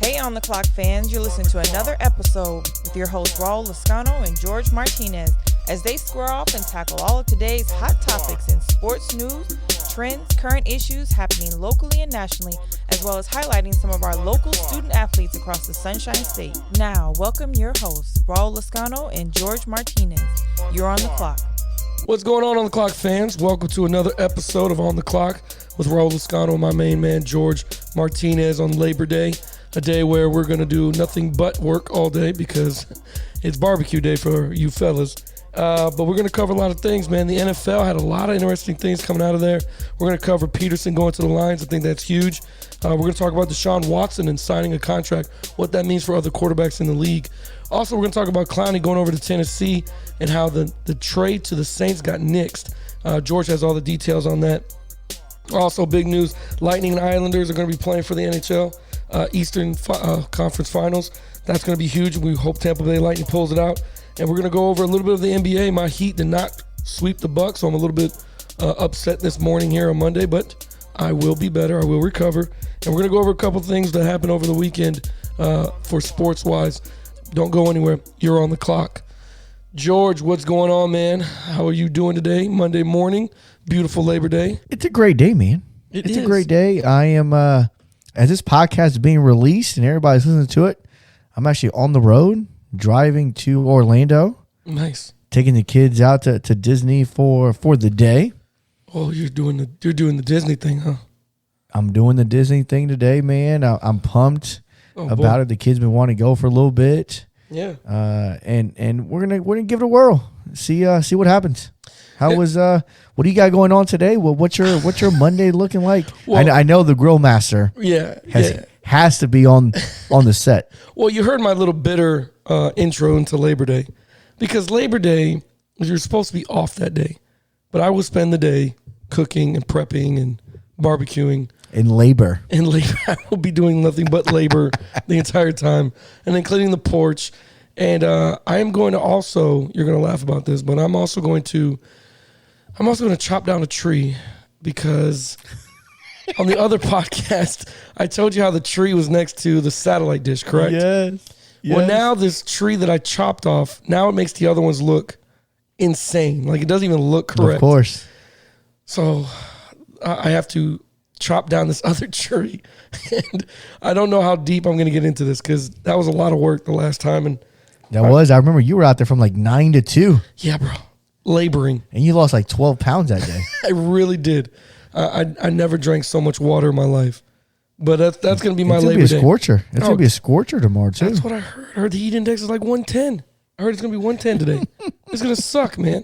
Hey, On the Clock fans, you're listening to another episode with your hosts Raul Lascano and George Martinez as they square off and tackle all of today's hot topics in sports news, trends, current issues happening locally and nationally, as well as highlighting some of our local student athletes across the Sunshine State. Now, welcome your hosts, Raul Lascano and George Martinez. You're on the clock. What's going on the clock, fans? Welcome to another episode of On the Clock with Raul Lascano and my main man, George Martinez, on Labor Day, a day where we're going to do nothing but work all day because it's barbecue day for you fellas. But we're going to cover a lot of things, man. The NFL had a lot of interesting things coming out of there. We're going to cover Peterson going to the Lions. I think that's huge. We're going to talk about Deshaun Watson and signing a contract, what that means for other quarterbacks in the league. Also, we're going to talk about Clowney going over to Tennessee and how the trade to the Saints got nixed. George has all the details on that. Also, big news, Lightning and Islanders are going to be playing for the NHL Eastern Conference Finals. That's going to be huge. We hope Tampa Bay Lightning pulls it out. And we're going to go over a little bit of the NBA. My Heat did not sweep the Bucks, so I'm a little bit upset this morning here on Monday, but I will be better. I will recover. And we're going to go over a couple things that happened over the weekend for sports-wise. Don't go anywhere. You're on the clock. George, what's going on, man? How are you doing today? Monday morning. Beautiful Labor Day. It's a great day, man. It's a great day. I am, as this podcast is being released and everybody's listening to it, I'm actually on the road driving to Orlando. Nice. Taking the kids out to Disney for the day. Oh, you're doing the Disney thing, huh? I'm doing the Disney thing today, man. I'm pumped about it. The kids been wanting to go for a little bit. Yeah. And we're gonna give it a whirl. See what happens. How was what do you got going on today? Well, what's your Monday looking like? Well, I know the grill master. Has to be on the set. Well, you heard my little bitter intro into Labor Day, because Labor Day, you're supposed to be off that day, but I will spend the day cooking and prepping and barbecuing. In labor. I will be doing nothing but labor the entire time, and then cleaning the porch. And I am going to also, you're going to laugh about this, but I'm also going to chop down a tree, because on the other podcast, I told you how the tree was next to the satellite dish, correct? Yes. Well, now this tree that I chopped off, now it makes the other ones look insane. Like, it doesn't even look correct. Of course. So I have to chop down this other tree. And I don't know how deep I'm going to get into this, because that was a lot of work the last time. And I remember you were out there from like 9 to 2. Yeah, bro. Laboring. And you lost like 12 pounds that day. I really did. I never drank so much water in my life. But that's going to be my Labor Day. It's going to be a scorcher. It's going to be a scorcher tomorrow, too. That's what I heard. I heard the heat index is like 110. I heard it's going to be 110 today. It's going to suck, man.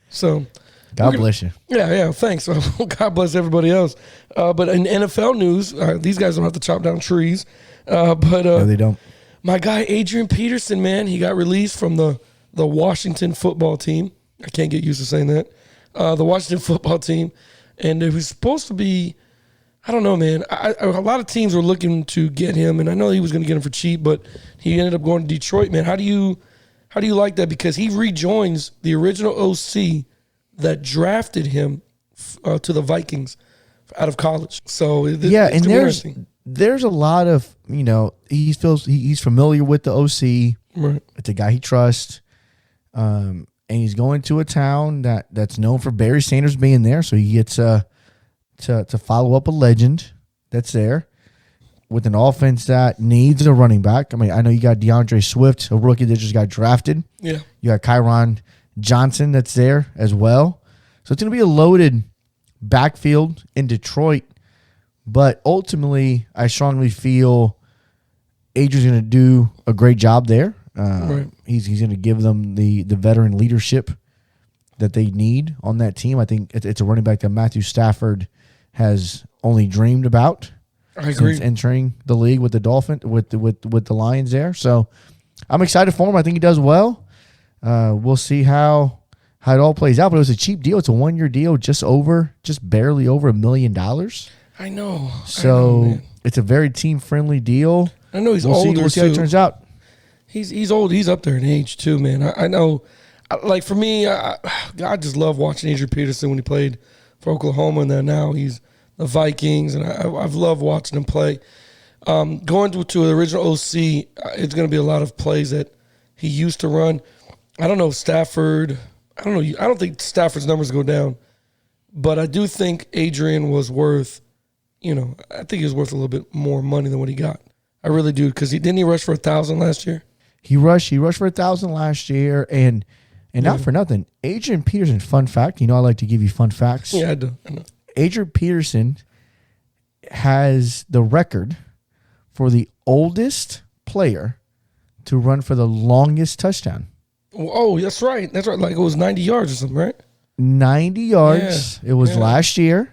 So God bless you. Yeah, thanks. God bless everybody else. But in NFL news, these guys don't have to chop down trees. No, they don't. My guy, Adrian Peterson, man, he got released from the Washington football team. I can't get used to saying that. The Washington football team. And it was supposed to be, I don't know, man. A lot of teams were looking to get him, and I know he was going to get him for cheap, but he ended up going to Detroit, man. How do you like that? Because he rejoins the original OC that drafted him to the Vikings out of college. So there's a lot of, he's familiar with the OC. Right. It's a guy he trusts. And he's going to a town that's known for Barry Sanders being there, so he gets to follow up a legend that's there with an offense that needs a running back. I mean, I know you got DeAndre Swift, a rookie that just got drafted. Yeah. You got Kyron Johnson that's there as well. So it's going to be a loaded backfield in Detroit. But ultimately, I strongly feel Adrian's going to do a great job there. Right. He's going to give them the veteran leadership that they need on that team. I think it's a running back that Matthew Stafford has only dreamed about. I agree. Since entering the league with the Dolphins, with the Lions there. So I'm excited for him. I think he does well. We'll see how it all plays out. But it was a cheap deal. It's a 1-year deal, just barely over $1 million. I know. So it's a very team friendly deal. I know he's older. We'll see how it turns out. He's old. He's up there in age too, man. I know. Like for me, I just love watching Adrian Peterson when he played for Oklahoma, and then now he's the Vikings, and I've loved watching him play. Going to the original OC, it's going to be a lot of plays that he used to run. I don't know if Stafford. I don't know. I don't think Stafford's numbers go down, but I do think Adrian was worth. I think he was worth a little bit more money than what he got. I really do, because didn't he rush for 1,000 last year? He rushed for 1,000 last year, and not for nothing. Adrian Peterson, fun fact. I like to give you fun facts. Yeah, I know. Adrian Peterson has the record for the oldest player to run for the longest touchdown. Oh, that's right. That's right. Like it was 90 yards or something, right? 90 yards. Yeah. It was last year.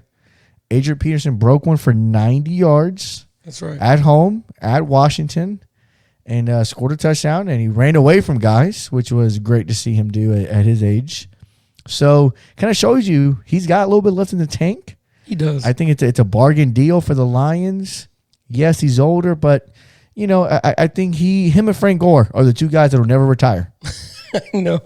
Adrian Peterson broke one for 90 yards. That's right. At home, at Washington, and scored a touchdown, and he ran away from guys, which was great to see him do at his age. So kind of shows you he's got a little bit left in the tank. He does. I think it's a bargain deal for the Lions. Yes, he's older, but, I think him and Frank Gore are the two guys that will never retire. No,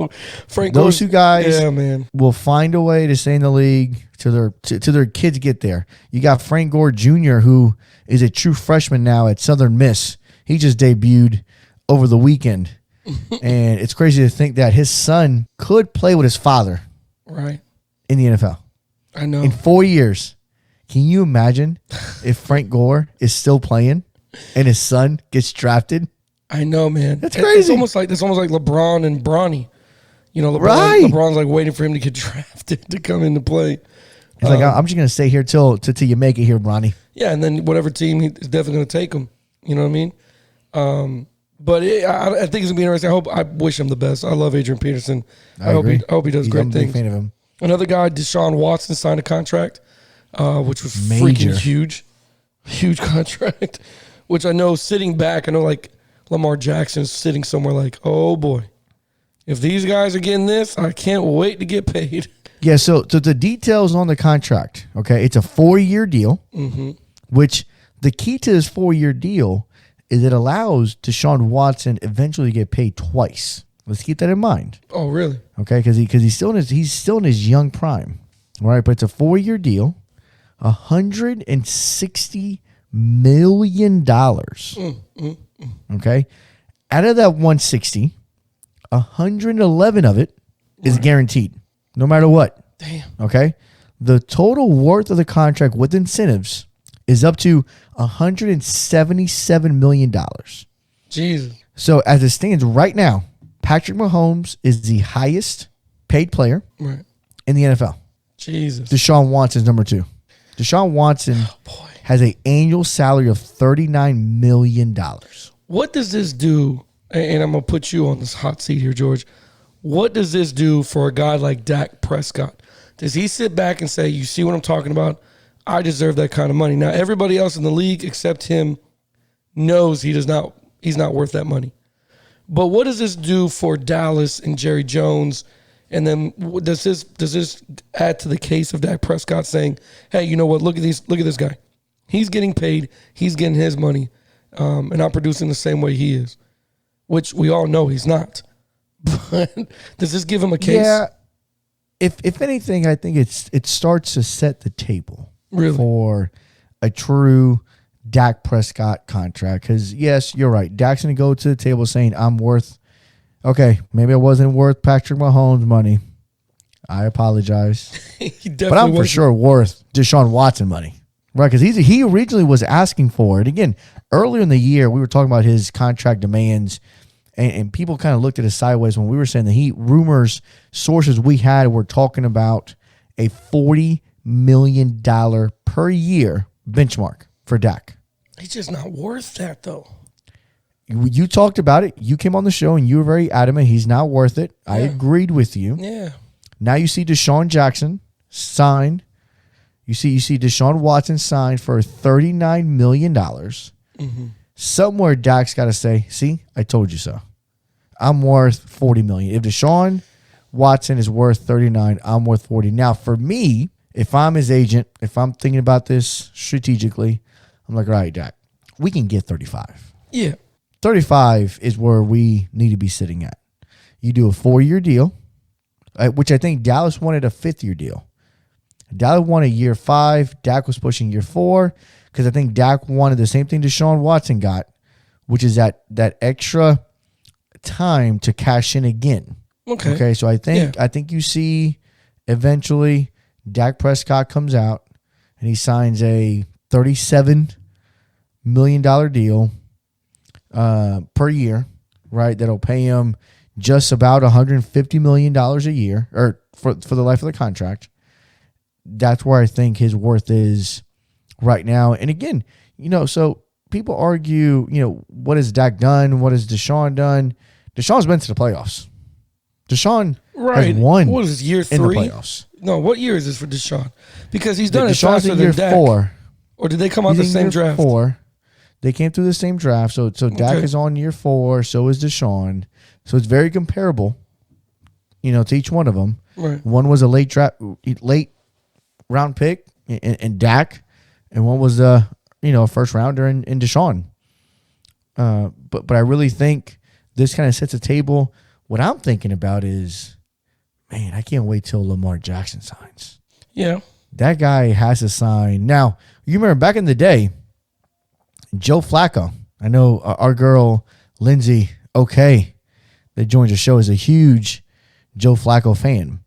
Frank. Those two guys, yeah, man, will find a way to stay in the league till their kids get there. You got Frank Gore Jr., who is a true freshman now at Southern Miss. He just debuted over the weekend, and it's crazy to think that his son could play with his father, right, in the NFL. I know. In 4 years, can you imagine if Frank Gore is still playing and his son gets drafted? I know, man. That's crazy. It's almost like LeBron and Bronny. Right. LeBron's like waiting for him to get drafted to come into play. He's like, I'm just gonna stay here till you make it here, Bronny. Yeah, and then whatever team he's definitely gonna take him. You know what I mean? But I think it's gonna be interesting. I wish him the best. I love Adrian Peterson. I hope he does great I'm a things. big fan of him. Another guy, Deshaun Watson, signed a contract, which was Major. freaking huge contract. Which I know, sitting back, I know like Lamar Jackson's sitting somewhere like, oh boy, if these guys are getting this, I can't wait to get paid. Yeah, so the details on the contract, okay, it's a 4-year deal, which the key to this 4-year deal is it allows Deshaun Watson eventually to get paid twice. Let's keep that in mind. Oh, really? Okay, because he's still in his young prime, all right? But it's a 4-year deal, $160 million. Okay, out of that 160, 111 of it is guaranteed, no matter what. Damn. Okay, the total worth of the contract with incentives is up to $177 million. Jesus. So as it stands right now, Patrick Mahomes is the highest paid player Right. in the NFL. Jesus. Deshaun Watson's number 2. Deshaun Watson has an annual salary of $39 million. What does this do? And I'm going to put you on this hot seat here, George. What does this do for a guy like Dak Prescott? Does he sit back and say, you see what I'm talking about? I deserve that kind of money. Now, everybody else in the league except him knows he's not worth that money. But what does this do for Dallas and Jerry Jones? And then does this add to the case of Dak Prescott saying, hey, you know what? Look at this guy. He's getting paid. He's getting his money, and not producing the same way he is, which we all know he's not. But does this give him a case? Yeah. If anything, I think it starts to set the table for a true Dak Prescott contract. Because, yes, you're right. Dak's going to go to the table saying, I'm worth, okay, maybe I wasn't worth Patrick Mahomes' money. I apologize. But I'm for sure worth Deshaun Watson money. Right, because he originally was asking for it. Again, earlier in the year, we were talking about his contract demands, and people kind of looked at us sideways when we were saying that sources we had were talking about a $40 million per year benchmark for Dak. He's just not worth that, though. You talked about it. You came on the show, and you were very adamant he's not worth it. Yeah. I agreed with you. Yeah. Now you see Deshaun Jackson signed. You see Deshaun Watson signed for $39 million. Mm-hmm. Somewhere Dak's got to say, see, I told you so. I'm worth $40 million. If Deshaun Watson is worth 39, I'm worth 40. Now, for me, if I'm his agent, if I'm thinking about this strategically, I'm like, all right, Dak, we can get 35. Yeah. 35 is where we need to be sitting at. You do a 4-year deal, which I think Dallas wanted a 5th-year deal. Dallas wanted year 5. Dak was pushing year 4. because I think Dak wanted the same thing Deshaun Watson got, which is that extra time to cash in again. Okay. So I think you see eventually Dak Prescott comes out and he signs a $37 million deal per year, right? That'll pay him just about $150 million a year, or for the life of the contract. That's where I think his worth is right now. And again, so people argue, what has Dak done? What has Deshaun done? Deshaun's been to the playoffs. Deshaun has won. What is this, year 3? In the playoffs. No, what year is this for Deshaun? Because he's done it Deshaun's faster in than year Dak. 4. Or did they come out the same draft? 4. They came through the same draft. So Dak is on year 4. So is Deshaun. So it's very comparable, to each one of them. Right. One was a late round pick in Dak, and one was a first rounder in Deshaun. But I really think this kind of sets a table. What I'm thinking about is, man, I can't wait till Lamar Jackson signs. Yeah. That guy has to sign. Now, you remember back in the day, Joe Flacco, I know our girl, Lindsay, that joins the show, is a huge Joe Flacco fan.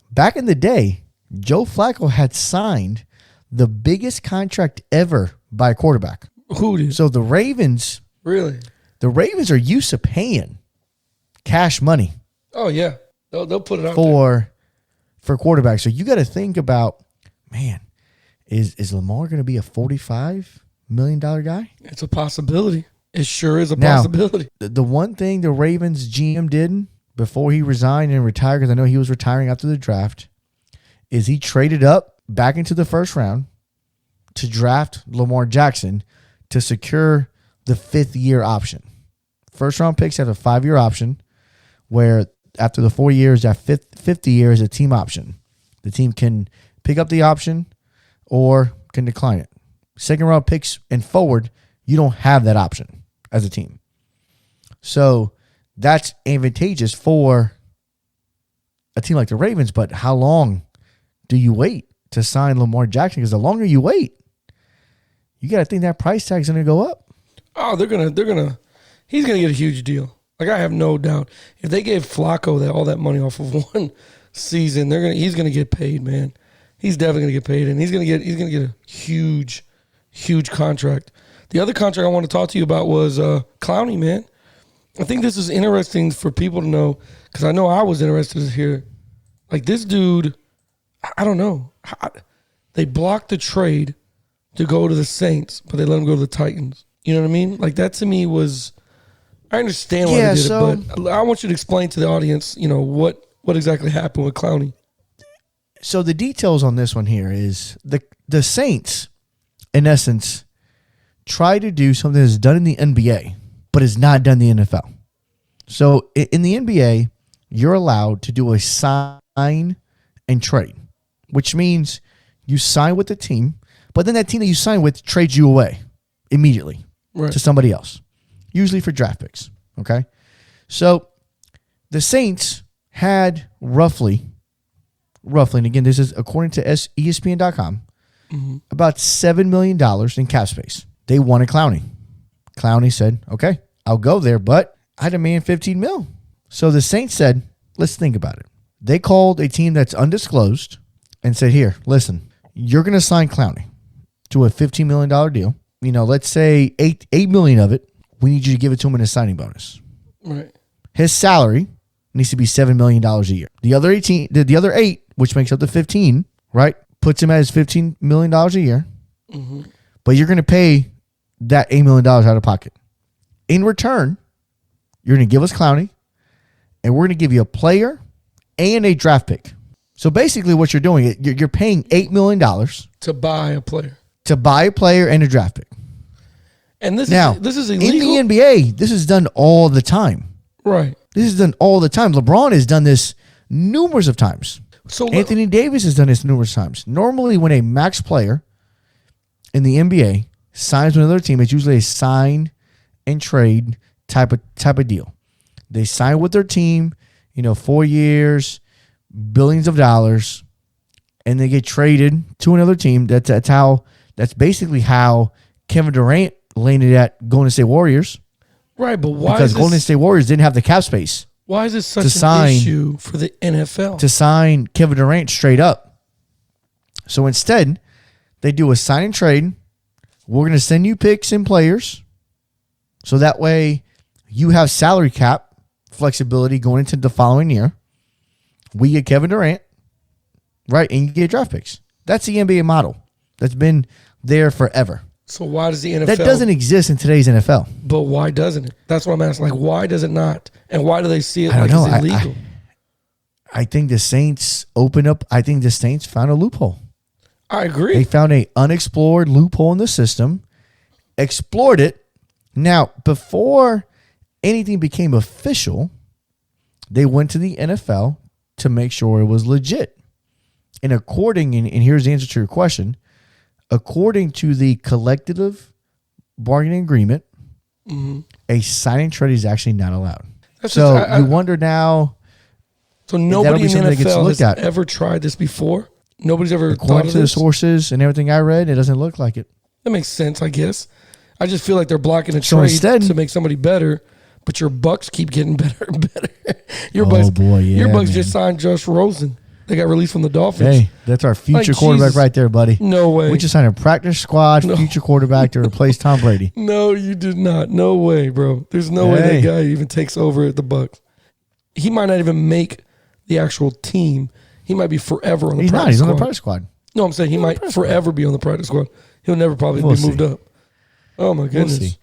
Back in the day, Joe Flacco had signed the biggest contract ever by a quarterback. Who did? So the Ravens. Really? The Ravens are used to paying cash money. Oh, yeah. They'll put it out for quarterbacks. So you got to think about, man, is Lamar going to be a $45 million guy? It's a possibility. It sure is a possibility. The one thing the Ravens GM did before he resigned and retired, because I know he was retiring after the draft, is he traded up back into the first round to draft Lamar Jackson to secure the 5th year option. First round picks have a 5-year option, where after the 4 years, that fifth year is a team option. The team can pick up the option or can decline it. Second round picks and forward, you don't have that option as a team. So that's advantageous for a team like the Ravens. But how long do you wait to sign Lamar Jackson? Because the longer you wait, you got to think that price tag is going to go up. Oh, he's going to get a huge deal. Like, I have no doubt. If they gave Flacco all that money off of one season, he's going to get paid, man. He's definitely going to get paid, and he's going to get a huge, huge contract. The other contract I want to talk to you about was Clowney, man. I think this is interesting for people to know, because I know I was interested to hear. Like, this dude, I don't know. They blocked the trade to go to the Saints, but they let him go to the Titans. You know what I mean? Like, that to me was, I understand why they did it, but I want you to explain to the audience, what exactly happened with Clowney. So the details on this one here is the Saints, in essence, try to do something that's done in the NBA, but is not done in the NFL. So in the NBA, you're allowed to do a sign and trade, which means you sign with the team, but then that team that you sign with trades you away immediately to somebody else, usually for draft picks. Okay. So the Saints had roughly, and again, this is according to ESPN.com, about $7 million in cap space. They wanted Clowney. Clowney said, okay, I'll go there, but I demand $15 million. So the Saints said, let's think about it. They called a team that's undisclosed and said, here, listen, you're going to sign Clowney to a $15 million deal. Let's say $8 million of it, we need you to give it to him in a signing bonus. Right. His salary needs to be $7 million a year. The other 8, which makes up the 15, right, puts him at his $15 million a year. Mm-hmm. But you're going to pay that $8 million out of pocket. In return, you're going to give us Clowney, and we're going to give you a player and a draft pick. So basically what you're doing, you're paying $8 million to buy a player. To buy a player and a draft pick. And this is illegal? In the NBA, this is done all the time. Right. This is done all the time. LeBron has done this numerous of times. So Anthony Davis has done this numerous times. Normally, when a max player in the NBA signs with another team, it's usually a sign and trade type of deal. They sign with their team, 4 years, billions of dollars, and they get traded to another team. That's how That's basically how Kevin Durant landed at Golden State Warriors. Right, but why Because Golden State Warriors didn't have the cap space why is this such to sign- an issue for the NFL? to sign Kevin Durant straight up. So instead, they do a sign and trade. We're going to send you picks and players. So that way you have salary cap flexibility going into the following year. We get Kevin Durant, right? And you get draft picks. That's the NBA model. That's been there forever. So why does the NFL... That doesn't exist in today's NFL. But why doesn't it? That's what I'm asking. Like, why does it not? And why do they see it I like don't know. it's illegal? I think the Saints opened up. I think the Saints found a loophole. I agree. They found a unexplored loophole in the system, explored it. Now, before anything became official, they went to the NFL to make sure it was legit. And and here's the answer to your question, according to the collective bargaining agreement, a signing trade is actually not allowed. That's So just- you wonder now, So that'll nobody be in the something that gets NFL looked has at. ever tried this before? Nobody's ever thought according of to the this? sources and everything I read, it doesn't look like it. That makes sense, I guess. I just feel like they're blocking a So trade instead- to make somebody better, but your Bucks keep getting better and better. Your Oh, Bucks, boy, yeah, your Bucks man. just signed Josh Rosen. They got released from the Dolphins. Hey, that's our future Like, quarterback Jesus. right there, buddy. No way. We just signed a practice squad future quarterback to replace Tom Brady. No, you did not. No way, bro. There's no way Hey. that guy even takes over at the Bucks. He might not even make the actual team. He might be forever on the He's not. practice He's on squad. the practice squad. No, I'm saying he might forever be on the practice squad. He'll never probably We'll be moved see. up. Oh my We'll goodness. see.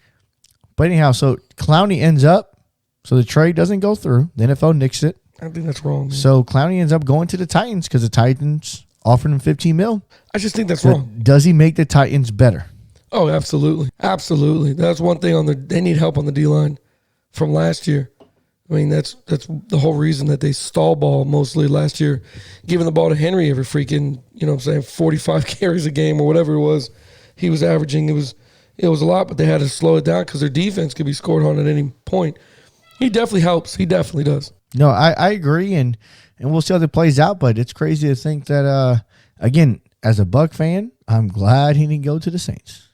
But anyhow, so Clowney ends up, so the trade doesn't go through. The NFL nixed it. I think that's wrong. Man. So Clowney ends up going to the Titans because the Titans offered him $15 million. I just think that's But wrong. does he make the Titans better? Oh, absolutely. Absolutely. That's one thing they need help on the D-line from last year. I mean, that's the whole reason that they stall ball mostly last year, giving the ball to Henry every freaking, 45 carries a game or whatever it was he was averaging. It was a lot, but they had to slow it down because their defense could be scored on at any point. He definitely helps. He definitely does. No, I agree, and we'll see how that plays out. But it's crazy to think that, again, as a Buck fan, I'm glad he didn't go to the Saints.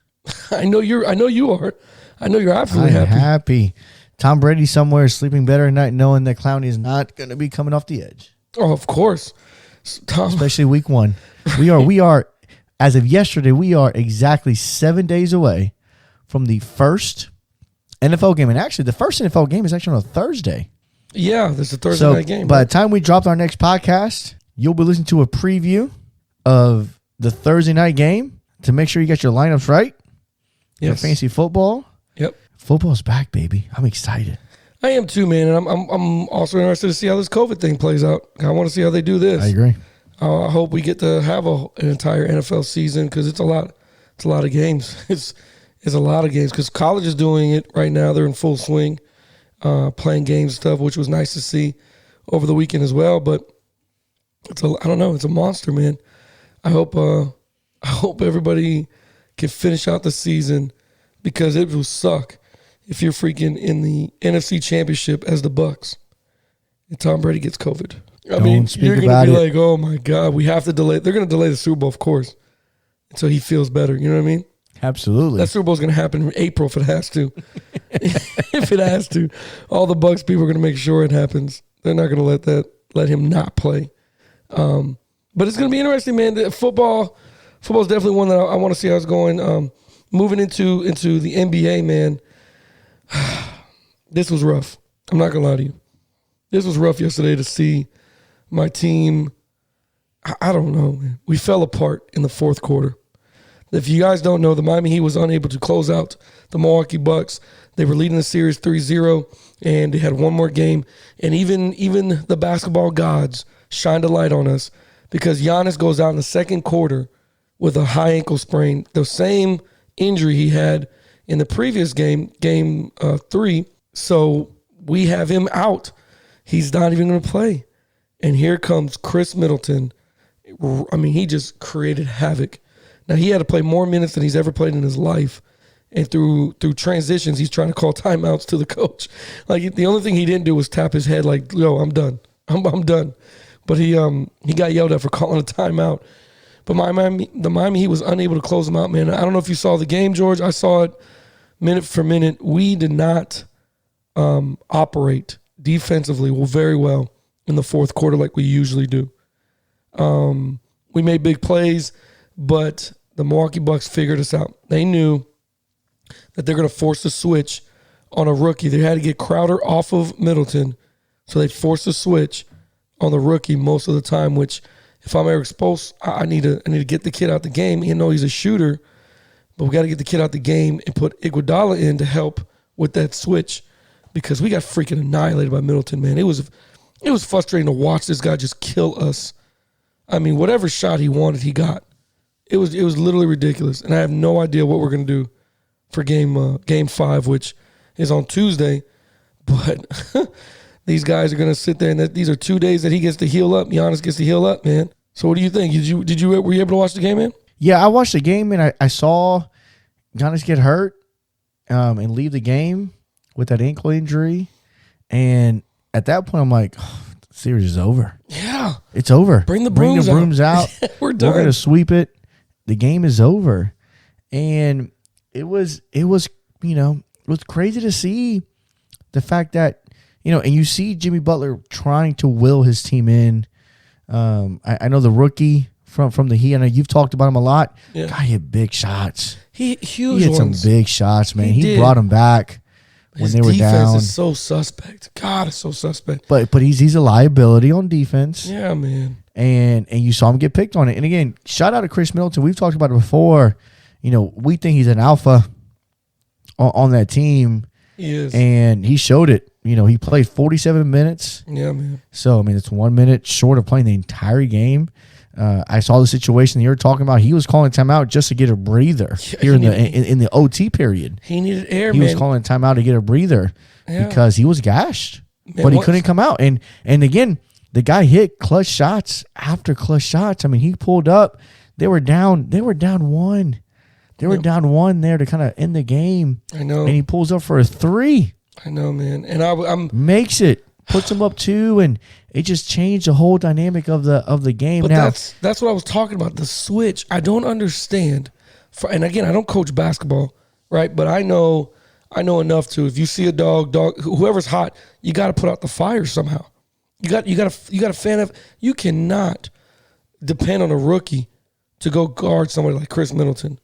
I know you are. I know you're absolutely I'm happy. happy. Tom Brady somewhere is sleeping better at night knowing that Clowney is not going to be coming off the edge, Oh, of course. Tom, especially week one. We are, as of yesterday, we are exactly 7 days away from the first NFL game. And actually, the first NFL game is actually on a Thursday. yeah, this is a Thursday So night game. by right? the time we drop our next podcast, you'll be listening to a preview of the Thursday night game to make sure you get your lineups right. For Yes. fantasy football. Yep. Football's back, baby. I'm excited. I am too, man, and I'm also interested to see how this COVID thing plays out. I want to see how they do this. I agree. I hope we get to have an entire NFL season because it's a lot. It's a lot of games. It's a lot of games because college is doing it right now. They're in full swing, playing games and stuff, which was nice to see over the weekend as well. But I don't know. It's a monster, man. I hope everybody can finish out the season because it will suck if you're freaking in the NFC Championship as the Bucks and Tom Brady gets COVID. I mean, Don't speak you're going about to be it. like, oh my God, we have to delay. They're going to delay the Super Bowl, of course, until he feels better. You know what I mean? Absolutely. That Super Bowl is going to happen in April if it has to. If it has to. All the Bucks people are going to make sure it happens. They're not going to let him not play. But it's going to be interesting, man. Football is definitely one that I want to see how it's going. Moving into the NBA, man, this was rough. I'm not going to lie to you. This was rough yesterday to see my team. I don't know, man. We fell apart in the fourth quarter. If you guys don't know, the Miami Heat was unable to close out the Milwaukee Bucks. They were leading the series 3-0, and they had one more game. And even the basketball gods shined a light on us because Giannis goes out in the second quarter with a high ankle sprain, the same injury he had in the previous game 3. So we have him out. He's not even going to play. And here comes Chris Middleton. I mean, he just created havoc. Now, he had to play more minutes than he's ever played in his life. And through transitions, he's trying to call timeouts to the coach. Like, the only thing he didn't do was tap his head like, yo, I'm done. I'm done. But he got yelled at for calling a timeout. But the Miami Heat was unable to close them out, man. I don't know if you saw the game, George. I saw it minute for minute. We did not operate defensively very well in the fourth quarter like we usually do. We made big plays, but the Milwaukee Bucks figured us out. They knew that they're going to force a switch on a rookie. They had to get Crowder off of Middleton, so they forced a switch on the rookie most of the time, which if I'm Eric Spoelstra, I need to get the kid out the game, even though he's a shooter, but we got to get the kid out the game and put Iguodala in to help with that switch because we got freaking annihilated by Middleton, man. It was frustrating to watch this guy just kill us. I mean, whatever shot he wanted, he got. It was literally ridiculous, and I have no idea what we're going to do for game 5, which is on Tuesday. But these guys are going to sit there, and these are 2 days that he gets to heal up. Giannis gets to heal up, man. So what do you think? Were you able to watch the game, man? Yeah, I watched the game, and I saw Giannis get hurt and leave the game with that ankle injury. And at that point, I'm like, oh, the series is over. Yeah. It's over. Bring the brooms out. We're done. We're going to sweep it. The game is over. And it was crazy to see the fact that, and you see Jimmy Butler trying to will his team in. I know the rookie from the Heat. I know you've talked about him a lot. Yeah. Guy hit big shots. He hit some big shots, man. He did. brought him back when they were down. His defense is so suspect. God, it's so suspect. But he's a liability on defense. Yeah, man. And you saw him get picked on it. And again, shout out to Chris Middleton. We've talked about it before. We think he's an alpha on that team. He is. And he showed it. He played 47 minutes. Yeah, man. So, it's 1 minute short of playing the entire game. I saw the situation you were talking about. He was calling timeout just to get a breather here in the OT period. He needed air, He man. was calling timeout to get a breather because he was gashed. Man, but he couldn't come out. And again, the guy hit clutch shots after clutch shots. He pulled up. They were down 1. They were down 1 there to kind of end the game. I know. And he pulls up for a 3. I know, man. And I'm makes it, puts him up 2, and it just changed the whole dynamic of the game. But now that's what I was talking about. The switch. I don't understand. And again, I don't coach basketball, right? But I know enough to, if you see a dog, whoever's hot, you got to put out the fire somehow. You got to fan of. You cannot depend on a rookie to go guard somebody like Chris Middleton.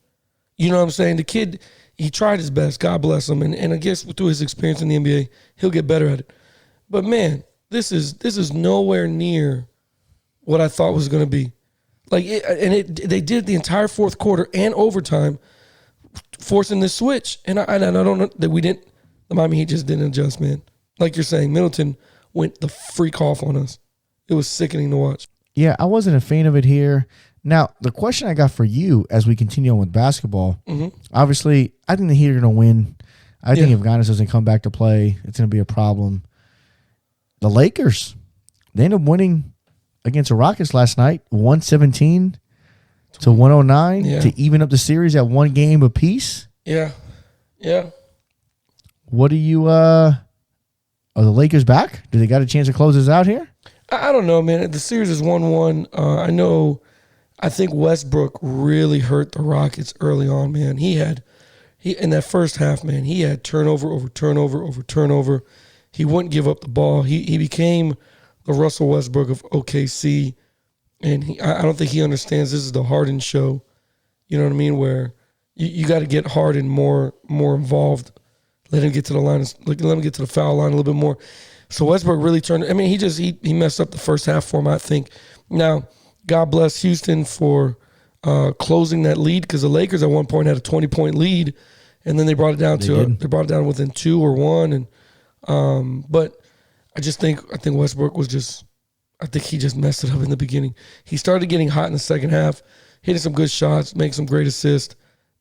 You know what I'm saying? The kid, he tried his best. God bless him. And I guess through his experience in the NBA, he'll get better at it. But man, this is nowhere near what I thought was going to be. They did the entire fourth quarter and overtime, forcing this switch. And I don't know that the Miami Heat just didn't adjust, man. Like you're saying, Middleton went the freak off on us. It was sickening to watch. Yeah, I wasn't a fan of it here. Now, the question I got for you as we continue on with basketball, obviously, I think the Heat are going to win. I think if Giannis doesn't come back to play, it's going to be a problem. The Lakers, they ended up winning against the Rockets last night, 117 to 109 to even up the series at 1 game apiece. Yeah. Yeah. What do you are the Lakers back? Do they got a chance to close this out here? I don't know, man. The series is 1-1. I think Westbrook really hurt the Rockets early on, man. He in that first half, man, he had turnover over turnover over turnover. He wouldn't give up the ball. He became the Russell Westbrook of OKC, and I don't think he understands this is the Harden show. You know what I mean? Where you got to get Harden more involved. Let him get to the line. Let him get to the foul line a little bit more. So Westbrook really turned. I mean, he messed up the first half for him, I think. Now, God bless Houston for closing that lead, because the Lakers at one point had a 20-point lead, and then they brought it down within 2 or 1. And but I think Westbrook was he just messed it up in the beginning. He started getting hot in the second half, hitting some good shots, making some great assists,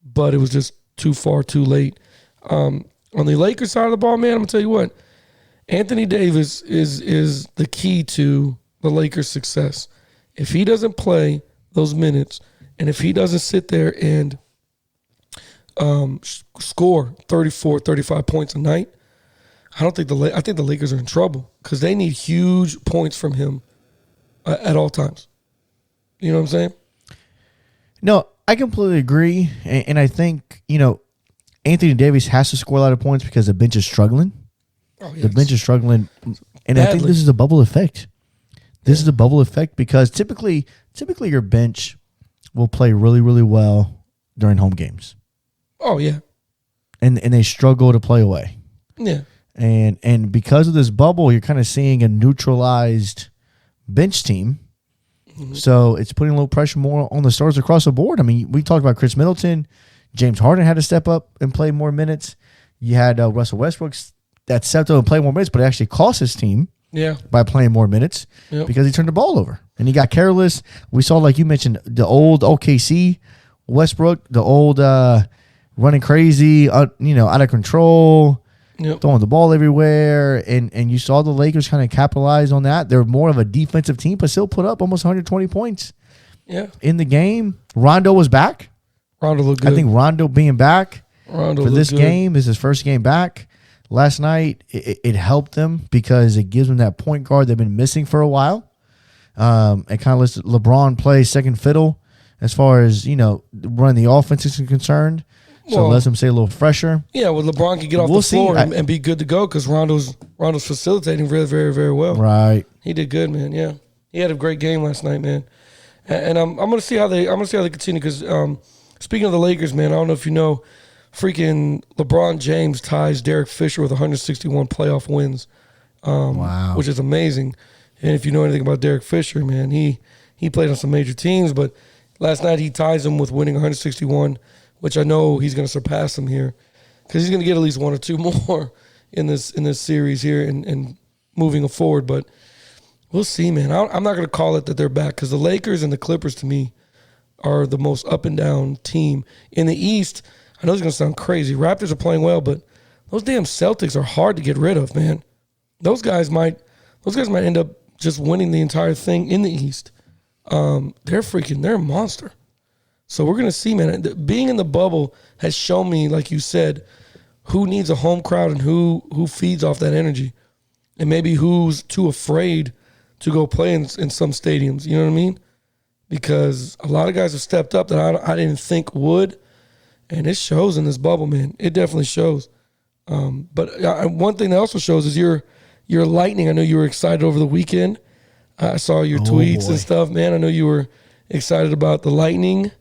but it was just too far, too late. On the Lakers side of the ball, man, I'm gonna tell you what, Anthony Davis is the key to the Lakers' success. If he doesn't play those minutes, and if he doesn't sit there and score 34, 35 points a night, I think the Lakers are in trouble, because they need huge points from him at all times. You know what I'm saying? No, I completely agree. And I think, Anthony Davis has to score a lot of points because the bench is struggling. Oh, yes. The bench is struggling. And Badly. I think this is a bubble effect. This is a bubble effect because typically your bench will play really, really well during home games. Oh, yeah. And they struggle to play away. Yeah. And because of this bubble, you're kind of seeing a neutralized bench team. Mm-hmm. So it's putting a little pressure more on the stars across the board. I mean, we talked about Chris Middleton. James Harden had to step up and play more minutes. You had Russell Westbrook that stepped up and played more minutes, but it actually cost his team by playing more minutes because he turned the ball over. And he got careless. We saw, like you mentioned, the old OKC Westbrook, the old running crazy, out of control, throwing the ball everywhere. And you saw the Lakers kind of capitalize on that. They're more of a defensive team, but still put up almost 120 points in the game. Rondo was back. Rondo looked good. I think Rondo being back for this game is his first game back. Last night, it helped them because it gives them that point guard they've been missing for a while. It kind of lets LeBron play second fiddle as far as, running the offense is concerned. So it lets him stay a little fresher. Yeah, well, LeBron can get off the floor and be good to go because Rondo's facilitating very, very, very well. Right. He did good, man. Yeah, he had a great game last night, man. And I'm gonna see how they continue because speaking of the Lakers, man, I don't know if you know, freaking LeBron James ties Derek Fisher with 161 playoff wins. Wow. Which is amazing. And if you know anything about Derek Fisher, man, he played on some major teams, but last night he ties him with winning 161, which I know he's going to surpass him here because he's going to get at least one or two more in this series here and moving forward. But we'll see, man. I'm not going to call it that they're back because the Lakers and the Clippers, to me, are the most up and down team. In the East, I know it's going to sound crazy. Raptors are playing well, but those damn Celtics are hard to get rid of, man. Those guys might end up just winning the entire thing in the East. They're a monster. So we're going to see, man. Being in the bubble has shown me, like you said, who needs a home crowd and who feeds off that energy. And maybe who's too afraid to go play in some stadiums. You know what I mean? Because a lot of guys have stepped up that I didn't think would. And it shows in this bubble, man. It definitely shows. But one thing that also shows is your Lightning. I know you were excited over the weekend. I saw your tweets and stuff, man. I know you were excited about the Lightning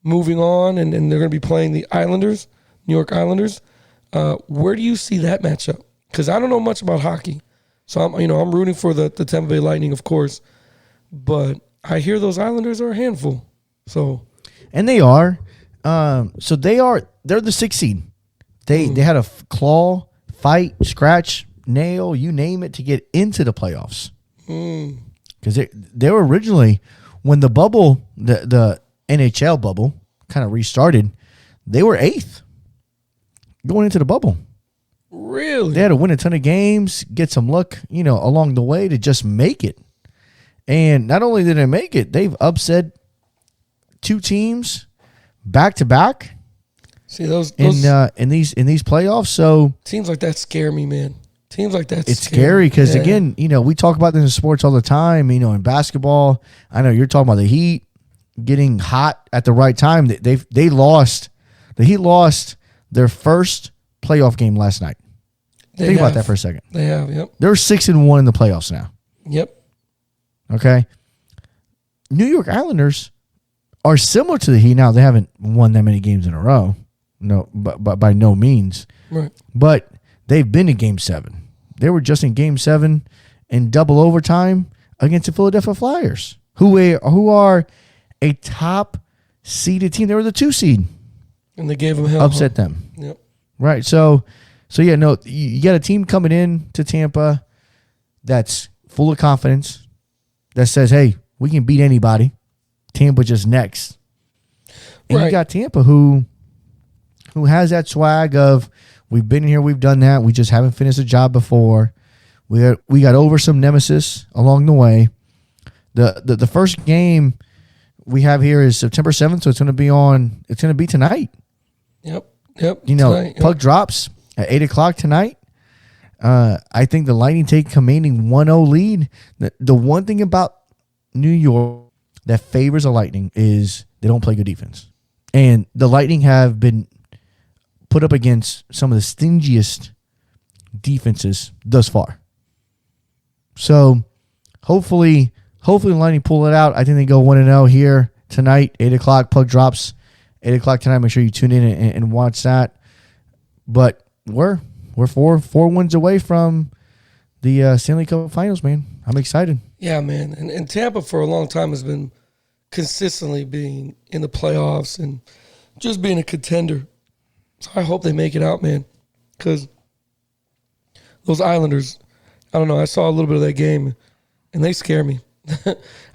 moving on, and they're going to be playing the Islanders, New York Islanders. Where do you see that matchup? Because I don't know much about hockey, so I'm rooting for the Tampa Bay Lightning, of course. But I hear those Islanders are a handful. So, and they are. So they're the 6th seed. They had a claw, fight, scratch, nail, you name it, to get into the playoffs. Because they were originally, when the bubble, the NHL bubble kind of restarted, they were 8th going into the bubble. Really? They had to win a ton of games, get some luck, along the way to just make it. And not only did they make it, they've upset 2 teams back to back. See those in these playoffs. So teams like that scare me, man. Teams like that. It's scary because again, we talk about this in sports all the time. In basketball, I know you're talking about the Heat getting hot at the right time. They lost. The Heat lost their first playoff game last night. Think about that for a second. They have, yep. They're 6-1 in the playoffs now. Yep. Okay. New York Islanders are similar to the Heat. Now, they haven't won that many games in a row. No, but by no means. Right. But they've been in Game 7. They were just in Game 7 in double overtime against the Philadelphia Flyers, who are a top seeded team. They were the 2 seed. And they gave them hell. Upset them. Yep. Right. So yeah, no, you got a team coming in to Tampa that's full of confidence, that says, hey, we can beat anybody. Tampa just next. And you got Tampa who has that swag of, we've been here, we've done that, we just haven't finished the job before. We got over some nemesis along the way. The first game we have here is September 7th, so it's going to be tonight. Yep. Tonight, puck drops at 8:00 tonight. I think the Lightning take commanding 1-0 lead. The one thing about New York that favors the Lightning is they don't play good defense. And the Lightning have been put up against some of the stingiest defenses thus far. So hopefully the Lightning pull it out. I think they go 1-0 here tonight, 8 o'clock. Puck drops 8 o'clock tonight. Make sure you tune in and watch that. But we're four wins away from the Stanley Cup Finals, man. I'm excited. Yeah, man. And Tampa for a long time has been consistently being in the playoffs and just being a contender. So I hope they make it out, man. Because those Islanders, I don't know, I saw a little bit of that game, and they scare me.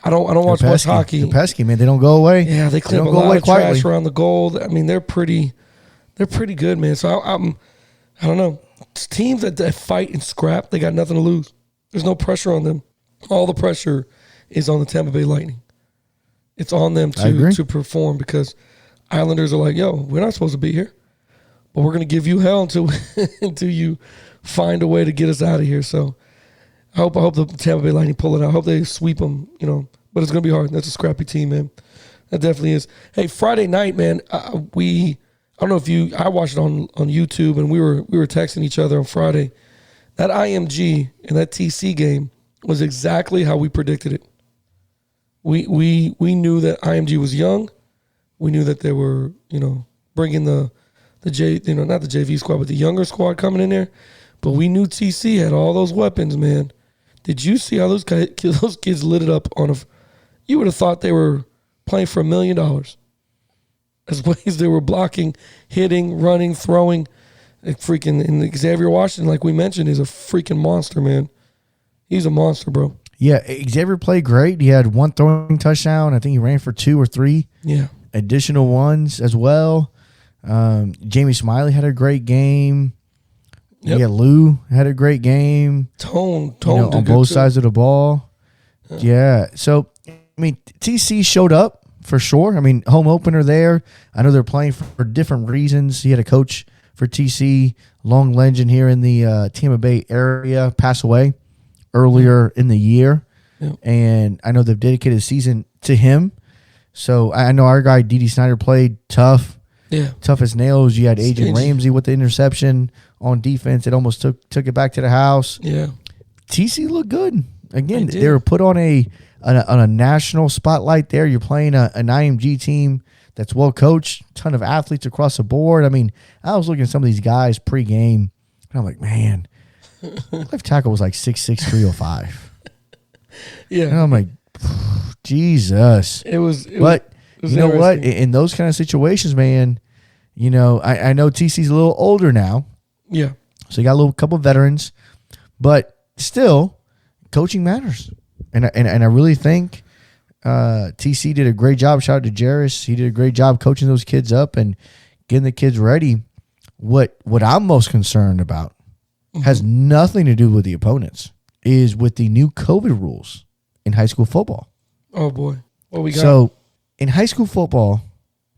I don't watch much hockey. They're pesky, man. They don't go away. Yeah, they clean up a lot of trash around the goal. I mean, they're pretty good, man. So I don't know. Teams that fight and scrap, they got nothing to lose. There's no pressure on them. All the pressure is on the Tampa Bay Lightning. It's on them to perform because Islanders are like, yo, we're not supposed to be here, but we're going to give you hell until you find a way to get us out of here. So I hope the Tampa Bay Lightning pull it out. I hope they sweep them, but it's going to be hard. That's a scrappy team, man. That definitely is. Hey, Friday night, man, I don't know if I watched it on YouTube, and we were texting each other on Friday. That IMG and that TC game was exactly how we predicted it. We knew that IMG was young. We knew that they were, bringing the not the JV squad, but the younger squad coming in there. But we knew TC had all those weapons, man. Did you see how those kids lit it up on you would have thought they were playing for $1 million. As ways they were blocking, hitting, running, throwing. And Xavier Washington, like we mentioned, is a freaking monster, man. He's a monster, bro. Yeah, Xavier played great. He had one throwing touchdown. I think he ran for 2 or 3. Yeah. Additional ones as well. Jamie Smiley had a great game. Yep. Yeah, Lou had a great game. Tone on both sides of the ball. Yeah. So, I mean, TC showed up for sure. I mean, home opener there. I know they're playing for different reasons. He had a coach for TC, long legend here in the Tampa Bay area, pass away earlier in the year. Yep. And I know they've dedicated a season to him. So I know our guy, D.D. Snyder, played tough. Yeah. Tough as nails. You had Adrian Ramsey with the interception on defense. It almost took it back to the house. Yeah. TC looked good. Again, they were put on a national spotlight there. You're playing an IMG team that's well coached, ton of athletes across the board. I mean, I was looking at some of these guys pregame, and I'm like, man, left tackle was like 6'6", 305. Yeah. And I'm like, Jesus. It was you know what? In those kind of situations, man, I know TC's a little older now. Yeah. So you got a couple veterans, but still, coaching matters. And I really think TC did a great job. Shout out to Jarris. He did a great job coaching those kids up and getting the kids ready. What I'm most concerned about has nothing to do with the opponents, is with the new COVID rules in high school football. Oh, boy. What we got? So in high school football,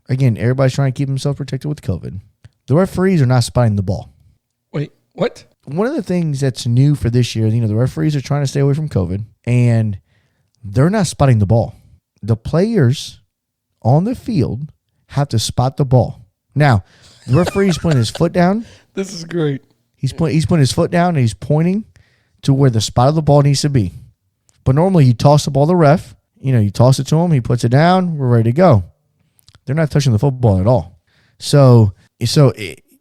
again, everybody's trying to keep themselves protected with COVID. The referees are not spotting the ball. Wait, what? One of the things that's new for this year, the referees are trying to stay away from COVID, and they're not spotting the ball. The players on the field have to spot the ball. Now, the referee's putting his foot down. This is great. He's putting his foot down, and he's pointing to where the spot of the ball needs to be. But normally, you toss the ball to the ref. You toss it to him. He puts it down. We're ready to go. They're not touching the football at all. So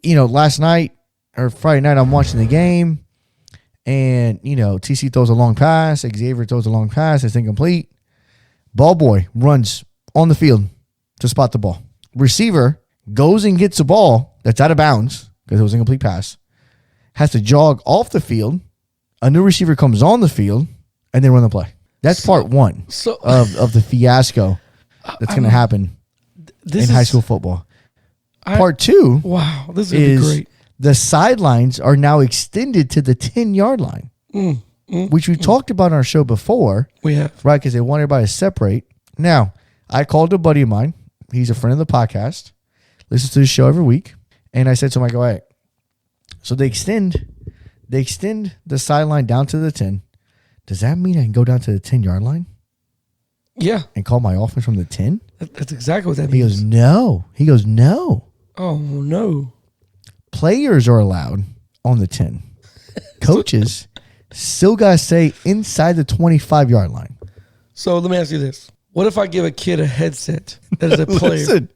last night or Friday night, I'm watching the game, and TC throws a long pass. Xavier throws a long pass. It's incomplete. Ball boy runs on the field to spot the ball. Receiver goes and gets the ball that's out of bounds because it was an incomplete pass. Has to jog off the field. A new receiver comes on the field, and they run the play. That's part one of the fiasco that's going to happen in high school football. Part two, wow, this is great. The sidelines are now extended to the 10-yard line, which we talked about on our show before. We have. Right, because they want everybody to separate. Now, I called a buddy of mine. He's a friend of the podcast. Listens to the show every week. And I said to him, I go, hey, so they extend the sideline down to the 10. Does that mean I can go down to the 10-yard line? Yeah. And call my offense from the 10? That's exactly what that He means. goes, no. He goes, no. Oh, no. Players are allowed on the 10. Coaches still got to stay inside the 25-yard line. So let me ask you this. What if I give a kid a headset that is a player? Listen,